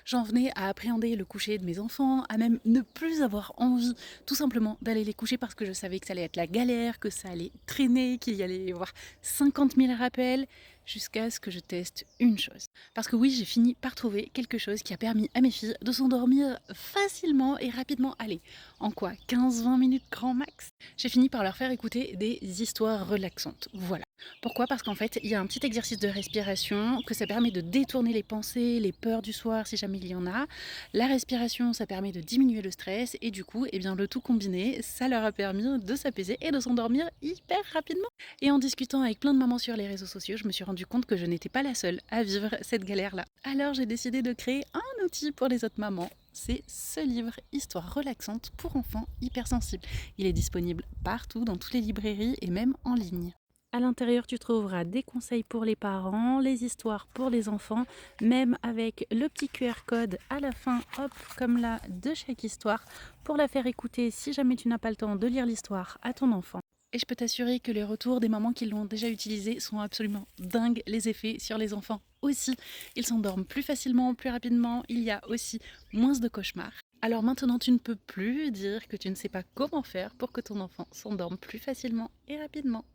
J'en venais à appréhender le coucher de mes enfants, à même ne plus avoir envie tout simplement d'aller les coucher parce que je savais que ça allait être la galère, que ça allait traîner, qu'il y allait y avoir 50 000 rappels, jusqu'à ce que je teste une chose. Parce que oui, j'ai fini par trouver quelque chose qui a permis à mes filles de s'endormir facilement et rapidement. Allez, en quoi 15-20 minutes grand max. J'ai fini par leur faire écouter des histoires relaxantes. Voilà. Pourquoi? Parce qu'en fait, il y a un petit exercice de respiration que ça permet de détourner les pensées, les peurs du soir si jamais il y en a. La respiration, ça permet de diminuer le stress et du coup, eh bien, le tout combiné, ça leur a permis de s'apaiser et de s'endormir hyper rapidement. Et en discutant avec plein de mamans sur les réseaux sociaux, je me suis rendu compte que je n'étais pas la seule à vivre cette galère-là. Alors j'ai décidé de créer un outil pour les autres mamans. C'est ce livre, Histoire relaxante pour enfants hypersensibles. Il est disponible partout, dans toutes les librairies et même en ligne. À l'intérieur, tu trouveras des conseils pour les parents, les histoires pour les enfants, même avec le petit QR code à la fin, hop, comme là, de chaque histoire, pour la faire écouter si jamais tu n'as pas le temps de lire l'histoire à ton enfant. Et je peux t'assurer que les retours des mamans qui l'ont déjà utilisé sont absolument dingues, les effets sur les enfants aussi. Ils s'endorment plus facilement, plus rapidement, il y a aussi moins de cauchemars. Alors maintenant, tu ne peux plus dire que tu ne sais pas comment faire pour que ton enfant s'endorme plus facilement et rapidement.